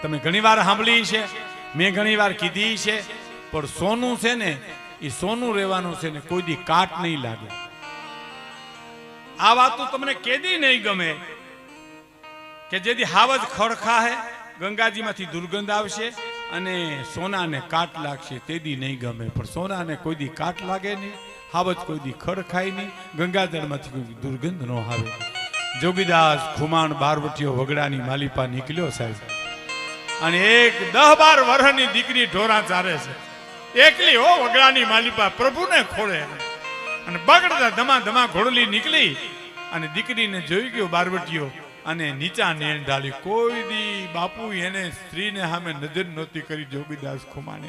તમે ઘણીવાર સાંભળી છે, મેં ઘણીવાર કીધી છે, પણ સોનું છે ને એ સોનું રહેવાનું છે ને કોઈ દી કાટ નહીં લાગે. આ વાત તમને કેદી નહીં ગમે કે જેથી હાવજ ખડખા હે ગંગાજીમાંથી દુર્ગંધ આવશે અને સોનાને કાટ લાગશે તેદી નહીં ગમે. પણ સોનાને કોઈ દી કાટ લાગે નહીં, હાવજ કોઈ દી ખડખાય નહીં, ગંગાજળમાંથી કોઈ દુર્ગંધ ન આવે. જોગીદાસ ખુમાણ બારવટીયો વગડાની માલિપા નીકળ્યો સાહેબ, અને એક 10-12 વર્ષની દીકરી ઢોરા ચારે છે, એકલી હો વગડાની માલિપા પ્રભુને ખોળે. અને બગડતા ધમા ધમા ઘોડલી નીકળી અને દીકરીને જોઈ ગયો બારવટીયો અને નીચા નેણ ઢાળી. કોઈ દી બાપુ એને સ્ત્રીને સામે નજર નહોતી કરી જોગીદાસ ખુમાણે,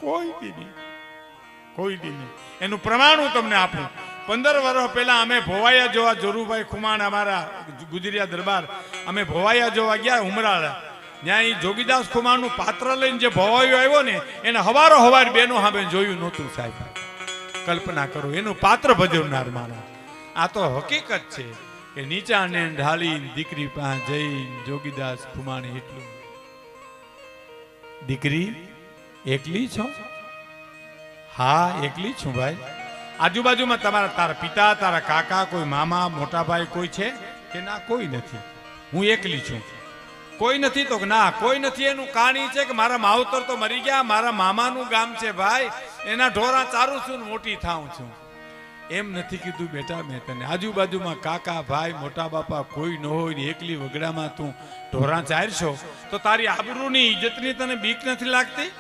કોઈ દી નહીં, કોઈ દી નહીં. એનું પ્રમાણ હું તમને આપું. 15 વર્ષ પહેલા અમે ભોવાયા જોવા, જોરુભાઈ ખુમાણ અમારા ગુજરિયા દરબાર, અમે ભોવાયા જોવા ગયા ઉમરાળા. ત્યાં એ જોગીદાસ ખુમાણનું પાત્ર લઈને જે ભોવાયો આવ્યો ને એને હવારો હવાર બેનો સામે જોયું નહોતું સાહેબ. કલ્પના કરો, એનું પાત્ર ભજવનાર મારા. આ તો હકીકત છે કે નીચાને ઢાળી દીકરી પાસે જઈ જોગીદાસ ખુમાણે એટલું, દીકરી એકલી છો? હા એકલી છું ભાઈ. આજુબાજુમાં તારા પિતા, તારા કાકા, કોઈ મામા, મોટા ભાઈ કોઈ છે કે ના? કોઈ નથી, હું એકલી છું. કોઈ નથી તો ના કોઈ નથી. એનું કહાણી છે કે મારા માવતર તો મરી ગયા, મારા મામાનું ગામ છે ભાઈ, એના ઢોરા ચારું છું, મોટી થાઉં છું. એમ નથી કીધું બેટા મેં તને. આજુબાજુમાં કાકા, ભાઈ, મોટા બાપા કોઈ ન હોય ને એકલી વગડામાં તું ઢોરા ચારશો તો તારી આબરૂની ઇજ્જતની તને બીક નથી લાગતી?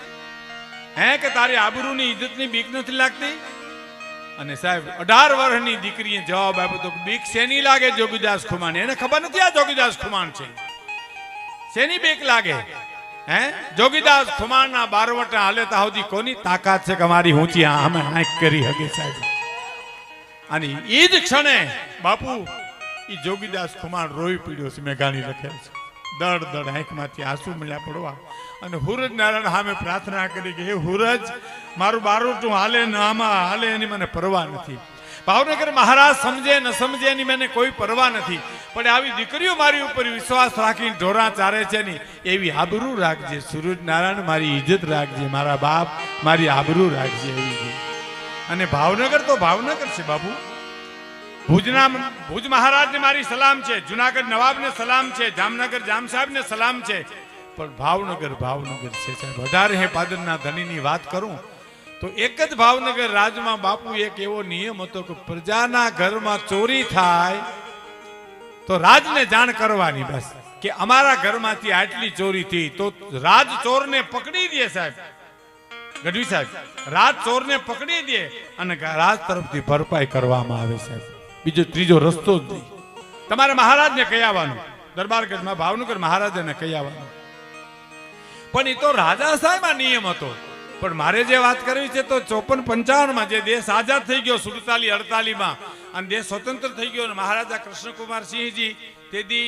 હે કે તારી આબરૂની ઇજ્જતની બીક નથી લાગતી? અને સાહેબ 18 વર્ષની દીકરીએ જવાબ આપ્યો તો બીક શેની લાગે જોગીદાસ ખુમાણ? એને ખબર નથી આ જોગીદાસ ખુમાણ છે, શેની બીક લાગે? હે જોગીદાસ ખુમાણના બારવટા હાલેતા સુધી કોની તાકાત છે કે અમારી ઊંચી અમે આંખ કરી હગે સાહેબ? અને એ જ ક્ષણે બાપુ એ જોગીદાસ ખુમાણ રોઈ પીડ્યો છે. મેં ગાણી લખેલ છે, દડ દડ આંખમાંથી આંસુ મળ્યા પડવા. અને હુરજ નારાયણ સામે પ્રાર્થના કરી કે હે હુરજ, મારું બારોટું હાલે ન આમાં હાલે એની મને પરવા નથી. ભાવનગર મહારાજ સમજે ન સમજે એની મને કોઈ પરવા નથી, પણ આવી દીકરીઓ મારી ઉપર વિશ્વાસ રાખીને ઢોરા ચારે છે ને એવી આબરૂ રાખજે સૂરજ નારાયણ, મારી ઇજ્જત રાખજે, મારા બાપ મારી આબરૂ રાખજે એવી. અને ભાવનગર તો ભાવનગર છે બાપુ. ભુજ મહારાજને મારી સલામ છે, જુનાગઢ નવાબને સલામ છે, જામનગર જામ સાહેબને સલામ છે, પણ ભાવનગર ભાવનગર છે સાહેબ. 18 પાદરના ધણીની વાત કરું તો એક જ ભાવનગર રાજમાં બાપુ એક એવો નિયમ હતો કે પ્રજાના ઘરમાં ચોરી થાય તો રાજને જાણ કરવાની, બસ કે અમારા ઘરમાંથી આટલી ચોરી થઈ તો રાજ ચોરને પકડી દે સાહેબ. ગઢવી સાહેબ, રાજ ચોરને પકડી દે અને રાજ તરફથી ભરપાઈ કરવામાં આવે સાહેબ. બીજો ત્રીજો રસ્તો જ નહીં. તમારે મહારાજને કહી આવવાનું, દરબારગઢમાં ભાવનગર મહારાજને કહી આવવાનું. પણ એ તો રાજા સાહેબ આ નિયમ હતો. પણ મારે જે વાત કરવી છે તો 54-55 જે દેશ આઝાદ થઈ ગયો, 47-48 અને દેશ સ્વતંત્ર થઈ ગયો, મહારાજા કૃષ્ણકુમાર સિંહજી તેથી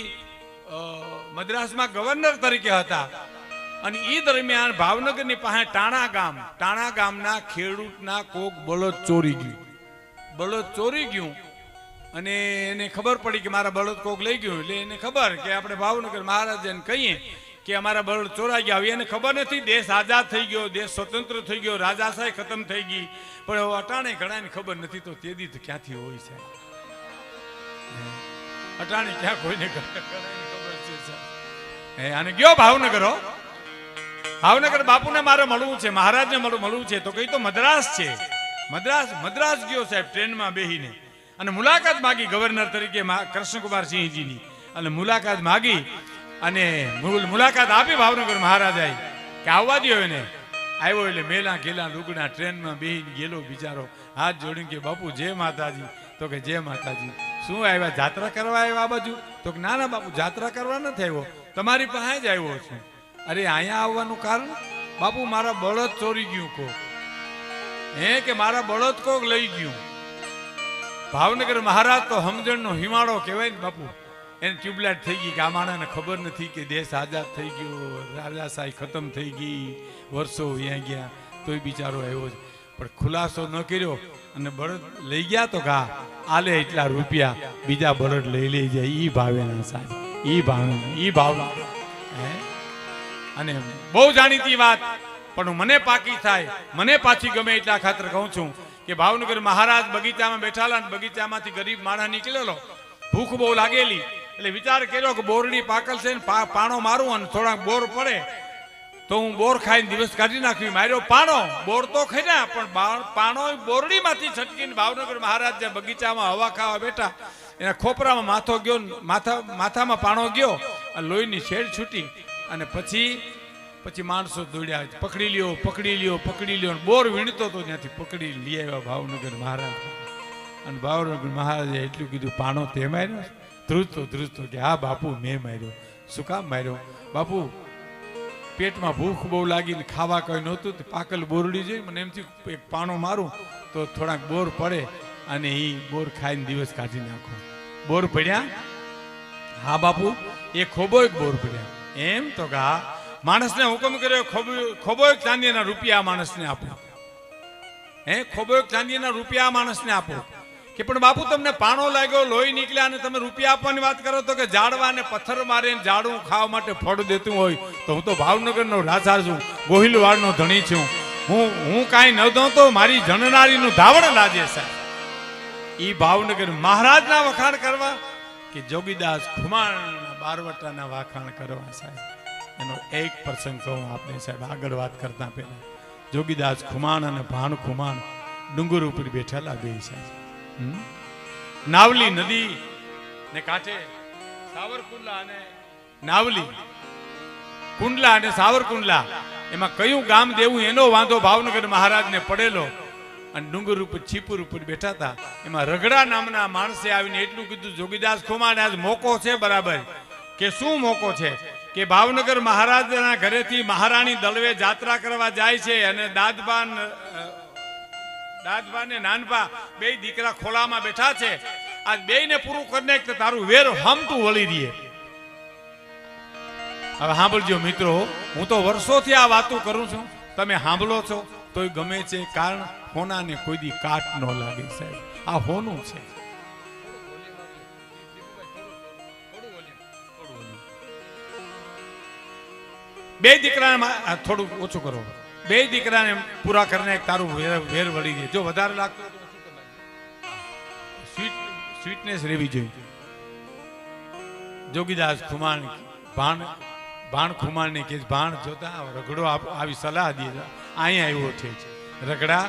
મદ્રાસમાં ગવર્નર તરીકે હતા. અને એ દરમિયાન ભાવનગરની પાસે ટાણા ગામના ખેડૂતના કોક બળદ ચોરી ગયું અને એને ખબર પડી કે મારા બળદ કોક લઈ ગયું. એટલે એને ખબર કે આપણે ભાવનગર મહારાજાને કહીએ કે અમારા બળદ ચોરાઈ ગયા. એને ખબર નથી દેશ આઝાદ થઈ ગયો, દેશ સ્વતંત્ર થઈ ગયો, રાજાશાહી ખતમ થઈ ગઈ, પણ અટાણે ઘણાને ખબર નથી. તો તેદી તો ક્યાંથી હોય છે અટાણે? ક્યાં કોઈને ખબર છે? અને ગયો ભાવનગર. ભાવનગર બાપુને મારે મળવું છે, મહારાજને મળવું છે. તો કઈ તો મદ્રાસ છે, મદ્રાસ ગયો સાહેબ ટ્રેનમાં બેહીને અને મુલાકાત માગી ગવર્નર તરીકે કૃષ્ણકુમાર સિંહજીની. અને મુલાકાત માગી અને મુલાકાત આપી ભાવનગર મહારાજાએ કે આવવા દો એને. આવ્યો એટલે મેલા ગેલા લુગડા ટ્રેનમાં બેહીને ગયેલો બિચારો, હાથ જોડીને કે બાપુ જય માતાજી. તો કે જય માતાજી. શું આવ્યા, જાત્રા કરવા આવ્યા આ બાજુ? તો કે ના ના બાપુ જાત્રા કરવા નથી આવ્યો, તમારી પાસે જ આવ્યો છું. અરે અહીંયા આવવાનું કારણ? બાપુ મારા બળદ ચોરી ગયું કોક. હે કે મારા બળદ કોક લઈ ગયું. ભાવનગર મહારાજ તો સમજણનો હિમાળો કહેવાય ને બાપુ. એને ટ્યુબલાઇટ થઈ ગઈ કે આ માણસને ખબર નથી કે દેશ આઝાદ થઈ ગયો, રાજાશાહી ખતમ થઈ ગઈ, વર્ષો વ્યાં ગયા, તોય બિચારો આવ્યો છે. પણ ખુલાસો ન કર્યો અને બળદ લઈ ગયા તો કા આલે એટલા રૂપિયા બીજા બળદ લઈ જાય. ઈ ભાવે ના સાહેબ, ઈ ભાવ હે અને બહુ જાણીતી વાત પણ મને પાકી થાય, મને પાછી ગમે એટલા ખાતર કહું છું કે ભાવનગર મહારાજ બગીચામાં બેઠાલા, બગીચામાંથી ગરીબ માણસ નીકળેલો, ભૂખ બહુ લાગેલી, એટલે વિચાર કર્યો કે બોરડી પાકલ છે ને પાણો મારું અને થોડાક બોર પડે તો હું બોર ખાઈને દિવસ કાઢી નાખવી. માર્યો પાણો, બોર તો ખાઈ પણ પાણો બોરડીમાંથી છટકીને ભાવનગર મહારાજ જે બગીચામાં હવા ખાવા બેઠા, એના ખોપરામાં માથો ગયો, માથામાં પાણો ગયો, લોહીની શેડ છૂટી અને પછી માણસો દોડ્યા, પકડી લ્યો. બોર વીણતો તો ત્યાંથી પકડી લઈ આવ્યા ભાવનગર મહારાજ. અને ભાવનગર મહારાજે એટલું કીધું, પાણો તે માર્યો? ધ્રુજતો કે હા બાપુ મેં માર્યો. શું કામ માર્યો? બાપુ પેટમાં ભૂખ બહુ લાગીને ખાવા કઈ નહોતું, પાકલ બોરડી જોઈ, મને એમથી એક પાણો મારું તો થોડાક બોર પડે અને એ બોર ખાઈને દિવસ કાઢી નાખો. બોર પડ્યા? હા બાપુ એ ખોબોય બોર પડ્યા. એમ તો કે હા. માણસને હુકમ કર્યો, ખોબોય ચાંદીના રૂપિયા માણસને આપો. ખોબોય ચાંદીના રૂપિયા માણસને આપો. કે પણ બાપુ તમને પાણો લાગ્યો, લોહી નીકળ્યા અને તમે રૂપિયા આપવાની વાત કરો તો કે ઝાડવાને પથ્થર મારે ઝાડું ખાવા માટે ફળ દેતું હોય તો હું તો ભાવનગરનો રાજા છું, ગોહિલવાડનો ધણી છું, હું કાંઈ ન દઉં તો મારી જણનારીનું ધાવણ લાજે સાહેબ. એ ભાવનગર મહારાજના વખાણ કરવા કે જોગીદાસ ખુમાણના બારવટાના વખાણ કરવા સાહેબ. એનો એક પ્રસંગ કહું આપણે સાહેબ આગળ વાત કરતા પહેલા. જોગીદાસ ખુમાણ અને ભાણ ખુમાણ ડુંગર ઉપર બેઠેલા બે સાહેબ. નાવલી નદી ને કાંઠે સાવરકુંડલા અને નાવલી કુંડલા અને સાવરકુંડલા, એમાં કયું ગામ દેવું એનો વાંધો ભાવનગર મહારાજને પડેલો. અને ડુંગર ઉપર છીપુર ઉપર બેઠા હતા, એમાં રગડા નામના માણસે આવીને એટલું કીધું, જોગીદાસ ખુમાણ આજ મોકો છે બરાબર. કે શું મોકો છે? કે ભાવનગર મહારાજના ઘરેથી મહારાણી દળવે જાત્રા કરવા જાય છે અને દાદબા ને નાનબા બે દીકરા ખોલામાં બેઠા છે. આજ બેયને પૂરું કરીને તારું વેર હમતું વળી દે. હવે સાંભળજો મિત્રો, હું તો વર્ષોથી આ વાતો કરું છું, તમે સાંભળો છો તોય ગમે છે, કારણ હોનાને કોઈ દી કાટ ન લાગે સાહેબ. આ હોનું છે. બે દીકરાને થોડું ઓછું કરો. બે દીકરાને પૂરા કરીને તારું વેર વળી દે. જો વધારે લાગતું સ્વીટનેસ રહેવી જોઈએ. જોગીદાસ ખુમાણ ભાણ ખુમાણને કે ભાણ જોતા રગડો આવી સલાહ દે. અહીંયા આવ્યો છે રગડા,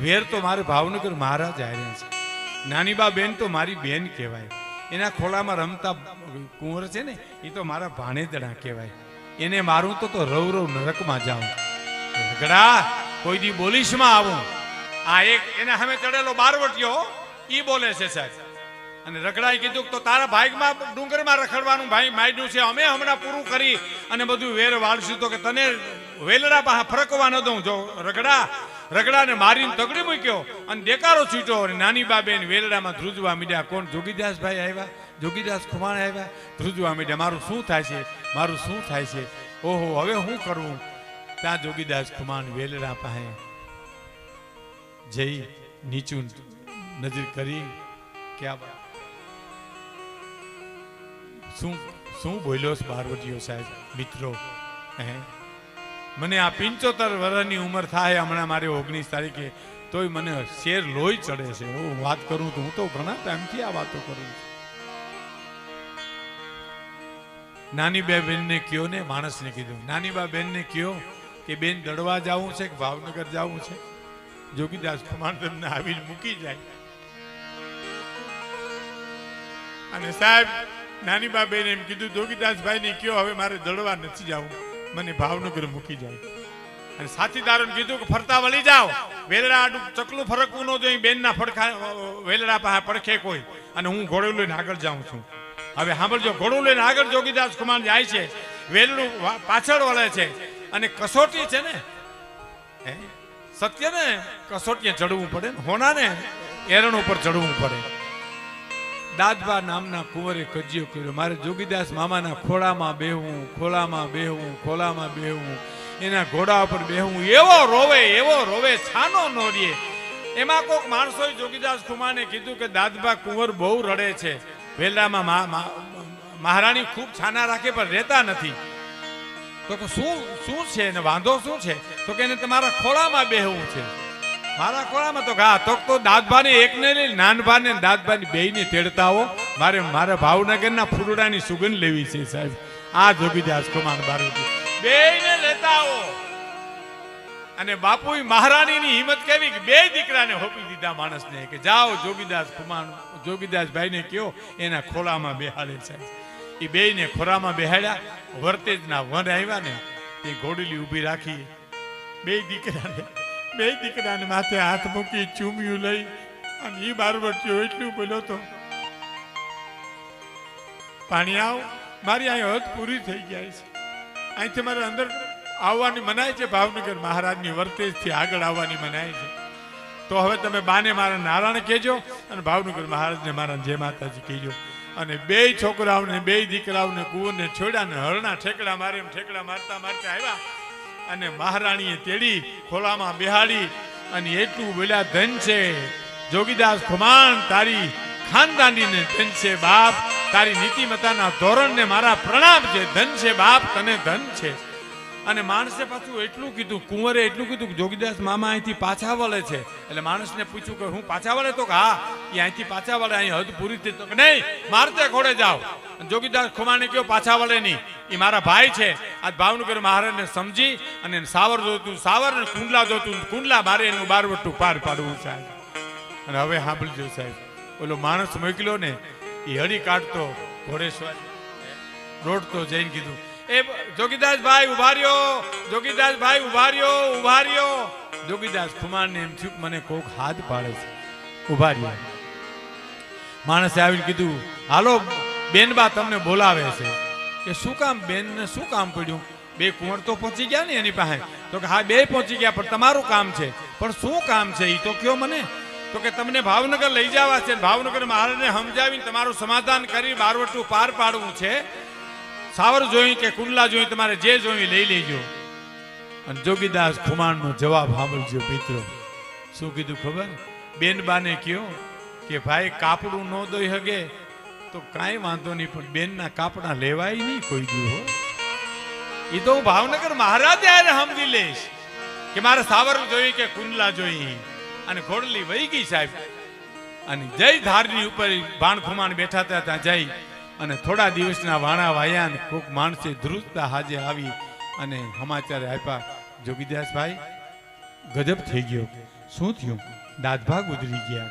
વેર તો મારે ભાવનગર મહારાજ આવ્યા છે. નાની બા બેન તો મારી બેન કહેવાય. એના ખોલામાં રમતા કુંવર છે ને એ તો મારા ભાણેજડા કહેવાય. એને મારું તો રવ નરકમાં જાઉં. રગડા કોઈ દી બોલીશમાં આવું. આ એક એના સામે ચડેલો બારવટીયો ઈ બોલે છે સાહેબ. અને રગડાએ કીધું તો તારા ભાગમાં ડુંગરમાં રખડવાનું ભાઈ માંડ્યું છે, અમે હમણાં પૂરું કરી અને બધું વેર વાળશું તો કે તને વેલડા પાસે ફરકવા ન દઉં. જો રગડાને મારીને તગડી મૂક્યો અને દેકારો છૂટ્યો. અને નાની બાબેન વેલડામાં ધ્રુજવા મીડ્યા. કોણ? જોગીદાસ ભાઈ આવ્યા, જોગીદાસ ખુમાણ આવ્યા. ધ્રુજવા મીડ્યા, મારું શું થાય છે, મારું શું થાય છે, ઓહો હવે શું કરવું. ત્યાં જોગીદાસ ખુમાણ વેલડા પાસે જઈ નીચું નજર કરી ક્યાં શું બોલ્યો બારવટીયો સાહેબ. મિત્રો મને આ 75 વર્ષની ઉંમર થાય હમણાં, મારે 19 તારીખે, તોય મને શેર લોહી ચડે છે. હું વાત કરું તો હું તો ઘણા ટાઈમથી આ વાતો કરું. નાની બે બેનને કયો ને, માણસને કીધું, નાની બા બેનને કયો કે બેન દડવા જવું છે કે ભાવનગર જવું છે? જોગીદાસ ખુમાણ તમને આવીને મૂકી જાય. અને સાહેબ નાની બા બેન એમ કીધું, જોગીદાસભાઈ ને કયો હવે મારે દડવા નથી જવું, મને ભાવનગર મૂકી જાય. અને સાથીદારોને કીધું કે ફરતા વળી જાઓ, વેલડા આડું ચકલું ફરકવું ન જોઈએ, બેનના ફડખા વેલડા પાસે પડખે કોઈ, અને હું ઘોડું લઈને આગળ જાઉં છું. હવે સાંભળજો, ઘોડું લઈને આગળ જોગીદાસ ખુમાણ જાય છે, વેલડું પાછળ વળે છે. અને કસોટી છે ને, સત્ય ને કસોટીએ ચડવું પડે ને, હોના ને એરણ ઉપર ચડવું પડે. દાદબા નામના કુંવરે કજિયો કર્યો, મારે જોગીદાસ મામાના ખોળામાં બેહવું, ખોળામાં બેહવું, ખોળામાં બેહવું, એના ઘોડા ઉપર બેહવું. એવો રોવે છાનો ન રહે. એમાં કોઈક માણસોએ જોગીદાસ ખુમાને કીધું કે દાદબા કુંવર બહુ રડે છે, વેલડામાં મહારાણી ખૂબ છાના રાખે પણ રહેતા નથી. તો કે શું શું છે ને વાંધો શું છે? તો કે એને તમારા ખોળામાં બેહવું છે. મારા ખોળામાં? તો હા. તો દાદભાને એકને લઈ નાનભાને દાદભાની બેયને તેડતા આવો. મારા ભાવનગરના ફૂલડાની સુગંધ લેવી છે સાહેબ. આ જોગીદાસ કુમાર બારોટી બેયને લેતા આવો. અને બાપુ મહારાણીની હિંમત કેવી કે બે દીકરાને હોપી દીધા માણસને કે જાઓ જોગીદાસ કુમાર જોગીદાસભાઈને કયો એના ખોળામાં બેહાડે છે. એ બેયને ખોળામાં બેહાડ્યા. વર્તેજના વન આવ્યા ને એ ઘોડલી ઊભી રાખી બે દીકરાને માથે હાથ મૂકી ચૂમ્યું લઈ અને એ બારવટીઓ એટલું બોલ્યો તો પાણી આવ, મારી અહીં હદ પૂરી થઈ જાય છે. અહીંથી મારે અંદર આવવાની મનાય છે. ભાવનગર મહારાજની વર્તેજથી આગળ આવવાની મનાય છે. તો હવે તમે બાને મારા નારાયણ કહેજો અને ભાવનગર મહારાજને મારા જય માતાજી કહેજો. અને બે છોકરાઓને બે દીકરાઓને કુંવરને છોડ્યા ને હરણા ઠેકડા મારે એમ ઠેકડા મારતા મારતા આવ્યા અને મહારાણીએ તેડી ખોલામાં બેહાડી અને એટલું બોલ્યા, ધન છે જોગીદાસ ખુમાણ, તારી ખાનદાનીને ધન છે બાપ, તારી નીતિમતાના ધોરણને મારા પ્રણામ છે. ધન છે બાપ, તને ધન છે. અને માણસે પાછું એટલું કીધું, કુંવરે એટલું કીધું કે જોગીદાસ મામા અહીંથી પાછા વળે છે. એટલે માણસને પૂછ્યું કે હું પાછા વળે? તો કે હા, એ અહીંથી પાછા વળે, અહીં હદ પૂરી થઈ. તો કે નહીં, મારતે ઘોડે જાઓ. જોગીદાસ ખુમાને કહ્યું પાછા વળે નહીં, એ મારા ભાઈ છે. આજ ભાવનગર મહારાજને સમજી અને સાવર જોતું સાવર ને કુંડલા જોતું કુંડલા, મારે એનું બારવટું પાર પાડવું સાહેબ. અને હવે સાંભળજો સાહેબ, ઓલો માણસ મોકલ્યો ને એ હળી કાઢતો ઘોડેશ્વર રોડતો જઈને કીધું, એ જોગીદાસભાઈ ઉભા રહ્યો, જોગીદાસભાઈ ઉભા રહ્યો, ઉભા રહ્યો. જોગીદાસ ખુમારને એમ થયું મને કોક હાથ પાડે છે, ઉભા રહ્યા. માણસે આવીને કીધું, હાલો બેનબા તમને બોલાવે છે. કે શું કામ બેન ને શું કામ પડ્યું? બે કુંવર તો પહોંચી ગયા ને એની પાસે. તો કે હા બે પહોંચી ગયા, પણ તમારું કામ છે. પણ શું કામ છે એ તો કયો મને. તો કે તમને ભાવનગર લઈ જવા છે, ભાવનગર મહારાજને સમજાવીને તમારું સમાધાન કરી બારવટું પાર પાડવું છે. સાવર જોઈ કે કુંડલા જોઈ, તમારે જે જોઈ લઈ લેજો. અને જોગીદાસ ખુમાણનો જવાબ સાંભળજો મિત્રો. શું કીધું ખબર? બેનબાને કયો કે ભાઈ કાપડું ન દઈ હગે તો કાંઈ વાંધો નહીં, પણ બેનના કાપડા લેવાય નહીં કોઈ દી હો. એ તો હું ભાવનગર મહારાજ યારે સમજી લઈશ કે મારે સાવર જોઈ કે કુંડલા જોઈ. અને ઘોડલી વહી ગઈ સાહેબ. અને જય ધારની ઉપર ભાણ ખુમાણ બેઠા હતા ત્યાં જઈ અને થોડા દિવસના વાણા વાયા ને કોક માણસે ધ્રુજતા હાજે આવી અને સમાચાર આપ્યા, જોગીદાસભાઈ ગજબ થઈ ગયો. શું થયું? દાદભા ગુજરી ગયા,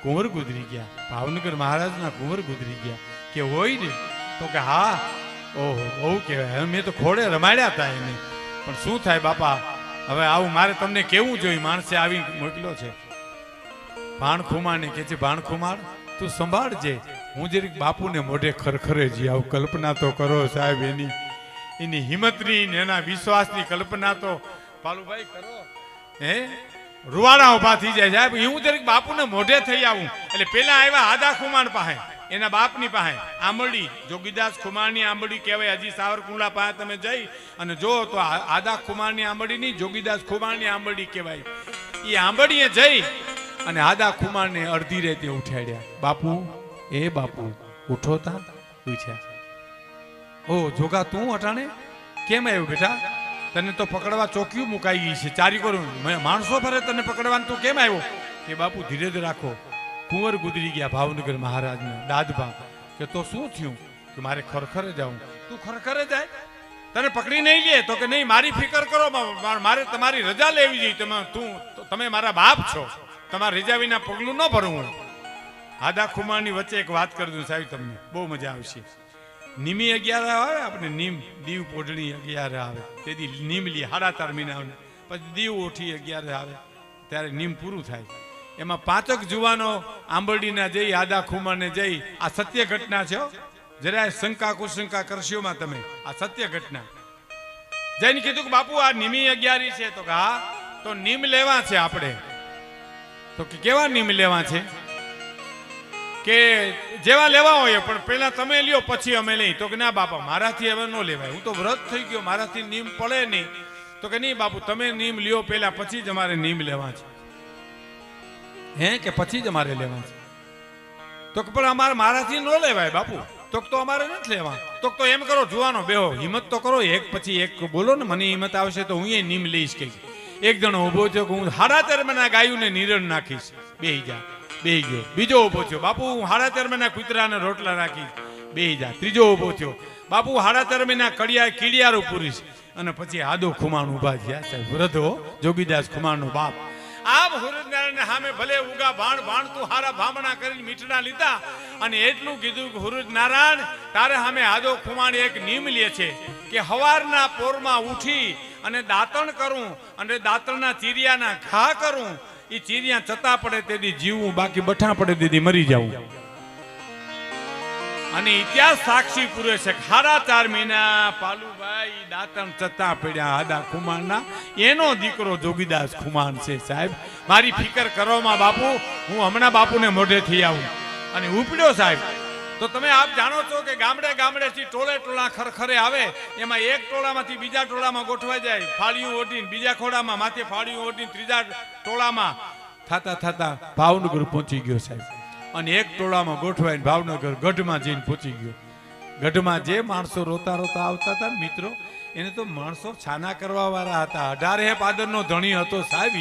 કુંવર ગુજરી ગયા, ભાવનગર મહારાજના કુંવર ગુજરી ગયા. કે હોય ને? તો કે હા. ઓહો, બહુ કહેવાય. મેં તો ખોડે રમાડ્યા હતા એને. પણ શું થાય બાપા, હવે આવું મારે તમને કેવું જોઈએ. માણસે આવી મોકલ્યો છે. ભાણ ખુમારને કે છે, ભાણ ખુમાર તું સંભાળજે, હું જરીક બાપુને મોઢે ખરખરે જી આવું. કલ્પના તો કરો સાહેબ, એની હિંમતની ને એના વિશ્વાસની કલ્પના તો પાલુભાઈ કરો. હે રૂવાડા ઉભા થઈ જાય સાહેબ. હું જરીક બાપુને મોઢે થઈ આવું. એટલે પેલા આવ્યા આદા ખુમાણ પાસે, એના બાપની પાસે આંબળી, જોગીદાસ ખુમારની આંબળી કહેવાય. હજી સાવરકુંડલા પાસે તમે જઈ અને જો તો આદા ખુમારની આંબળી નહીં, જોગીદાસ ખુમારની આંબળી કહેવાય. એ આંબળીએ જઈ અને આદા ખુમારને અડધી રેતે ઉઠાડ્યા. બાપુ, એ બાપુ ઉઠો તા. પૂછ્યા, ઓ જોગા તું અટાણે કેમ આવ્યો બેટા? તને તો પકડવા ચોકીયું મુકાઈ ગઈ છે, ચારી કરું માણસો ફરે, તને પકડવાનું તું કેમ આવ્યો? કે બાપુ ધીરજ રાખો, કુંવર ગુજરી ગયા ભાવનગર મહારાજને. દાદભા કે તો શું થયું? કે મારે ખરખરે જાઉં. તું ખરખરે જાય? તને પકડી નહીં લે? તો કે નહીં, મારી ફિકર કરો, મારે તમારી રજા લેવી જોઈએ. તમે મારા બાપ છો, તમારા રજા વિના પગલું ન ભરવું. આદા ખુમારની વચ્ચે એક વાત કરી દઉં સાહેબ, તમને બહુ મજા આવશે. નિમી 11 આવે આપણે, નીમ દીવ પોઢણી 11 આવે, તેથી નીમ લી 4.5 મહિના આવે. પછી દીવ ઓઠી 11 આવે, ત્યારે નીમ પૂરું થાય. એમાં 5 જુવાનો આંબરડીના જઈ આદા ખુમારને જઈ, આ સત્ય ઘટના છે, જરાય શંકા કુશંકા કરશોમાં તમે, આ સત્ય ઘટના. જઈને કીધું કે બાપુ આ નિમી 11 છે. તો કે હા, તો નીમ લેવા છે આપણે. તો કે કેવા નીમ લેવા છે? કે જેવા લેવા હોય, પણ પહેલા તમે લ્યો પછી અમે લઈ. તો કે ના બાપા, મારાથી હવે ન લેવાય, હું તો વ્રત થઈ ગયો, મારાથી નીમ પડે નહીં. તો કે નહીં બાપુ, તમે નીમ લ્યો પહેલા, પછી જ અમારે નીમ લેવા છે. હે કે પછી જ અમારે લેવા છે? તો કે પણ મારાથી ન લેવાય બાપુ. તો અમારે નથી લેવા. તો એમ કરો જુવાનો બેહો, હિંમત તો કરો, એક પછી એક બોલો ને, મને હિંમત આવશે તો હું એ નીમ લઈશ. કે એક જણો ઊભો થયો કે હું 13.5 મહિના ગાયુંને નિરણ નાખીશ. બેહી જા. બેહી ગયો. બીજો ઊભો થયો, બાપુ હું 13.5 મહિના કૂતરાને રોટલા રાખીશ. બેહી જા. ત્રીજો ઊભો થયો, બાપુ 13.5 મહિના કીડિયારું પૂરીશ. અને પછી આદો ખુમાણ ઊભા થયા સાહેબ, વૃદ્ધો જોગીદાસ ખુમાણનો બાપ. આમ હુરજનારાયણ સામે ભલે ઉગા ભાણ તું હારા ભામણા કરીને મીઠડા લીધા અને એટલું કીધું કે હુરજનારાયણ તારે સામે આદો ખુમાણ એક નિયમ લે છે કે હવારના પોરમાં ઉઠી અને દાંતણ કરું અને દાંતણના ચીરિયાના ઘા કરું, એ ચીરિયા ચતા પડે તેથી જીવવું, બાકી બઠા પડે તેથી મરી જવું. અને ઇતિહાસ સાક્ષી પૂરે છે. 4.5 મહિના પાલુભાઈ દાંતણ ચતા પડ્યા આદા ખુમાણના, એનો દીકરો જોગીદાસ ખુમાણ છે સાહેબ. મારી ફિકર કરવામાં બાપુ, હું હમણાં બાપુને મોઢેથી આવું અને ઉપડ્યો સાહેબ. તો તમે આપ જાણો છો કે ગામડેથી ટોળા ખરખરે આવે, એમાં એક ટોળામાંથી બીજા ટોળામાં ગોઠવાઈ જાય, ફાળીયું ઓઢીને બીજા ખોડામાં માથે ફાળીયું ઓઢીને ત્રીજા ટોળામાં થતા ભાવનગર પહોંચી ગયો સાહેબ. અને એક ટોળામાં ગોઠવાઈને ભાવનગર ગઢમાં જઈને પહોંચી ગયો. ગઢમાં જે માણસો રોતા આવતા હતા મિત્રો, એને તો માણસો છાના કરવા વાળા હતા. 18 પાદરનો ધણી હતો સાહેબ,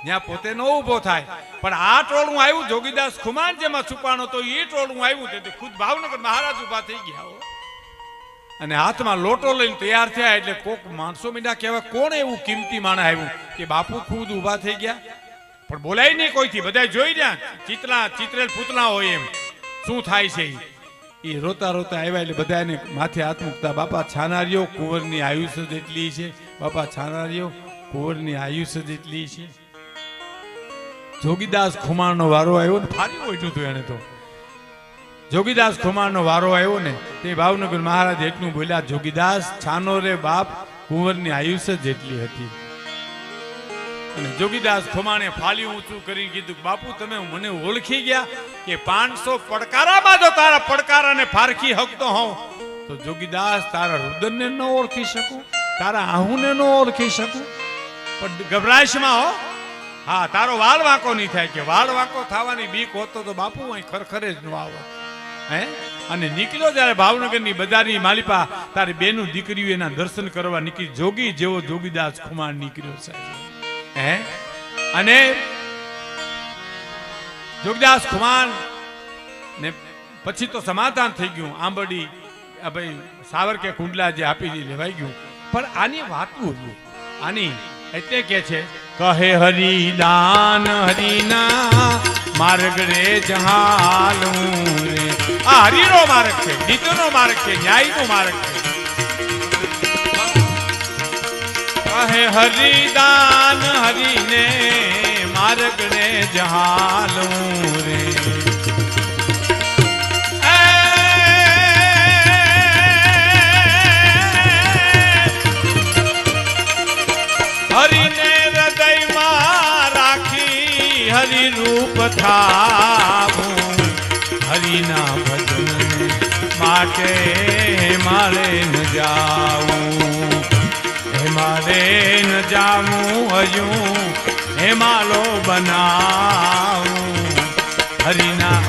ત્યાં પોતે ન ઊભો થાય. પણ આ ટોળું આવ્યું જોગીદાસ ખુમાણ જેમાં છુપાણો હતો, એ ટોળું આવ્યું તેથી ખુદ ભાવનગર મહારાજ ઉભા થઈ ગયા અને હાથમાં લોટો લઈને તૈયાર થયા. એટલે કોક માણસો મીડા કહેવા કોણ એવું કિંમતી માણસ આવ્યું કે બાપુ ખુદ ઉભા થઈ ગયા. પણ બોલાય નહીં કોઈથી, બધા જોઈ રહ્યા ચિત્રેલ પૂતળા હોય એમ શું થાય છે. એ રોતા આવ્યા એટલે બધાને માથે હાથ મૂકતા, બાપા છાનારીઓ કુંવરની આયુષ્ય જેટલી છે, બાપા છાનારીઓ કુંવરની આયુષ્ય જેટલી છે. જોગીદાસ ખુમાણનો વારો આવ્યો ને, ફારી ઉઠ્યું હતું એને તો. જોગીદાસ ખુમાણનો વારો આવ્યો ને તે ભાવનગર મહારાજ એટલું બોલ્યા, જોગીદાસ છાનો રે બાપ કુંવરની આયુષ્ય જેટલી હતી. અને જોગીદાસ ખુમાણે ફાલી ઊંચું કરી કીધું, બાપુ તમે મને ઓળખી ગયા કે 500 પડકારામાં જો તારા પડકારાને ફારખી હકતો હોઉં તો જોગીદાસ તારા રુદનને ન ઓળખી શકું, તારા આહુને ન ઓળખી શકું. પણ ગભરાશમાં હો, હા તારો વાળ વાંકો નહીં થાય. કે વાળ વાંકો થવાની બીક હોતો તો બાપુ અહીં ખરખરે જ ન આવો. અને નીકળ્યો જ્યારે ભાવનગરની બજારની માલિપા તારી બેનું દીકરીઓ એના દર્શન કરવા નીકળી. જોગી જેવો જોગીદાસ ખુમાણ નીકળ્યો સાહેબ. અને જોગીદાસ ખુમાણ ને પછી તો સમાધાન થઈ ગયું. આંબડી ભાઈ સાવરકે કુંડલા જે આપી લેવાઈ ગયું. પણ આની વાત આની એટલે કે છે, કહે હરિદાન હરિના માર્ગ રે જહાલું રે. આ હરિનો માર્ગ છે, નીતિનો માર્ગ છે, ન્યાયનો માર્ગ છે. કહે હરિદાન હરિને માર્ગ રે જહાલું રે. હરિને હૃદયમાં રાખી હરિ રૂપ થાવું, હરિના ભજન માટે મારે ન જાવું, મારે ન જાવું હજુ હે માલો બનાવું. હરિના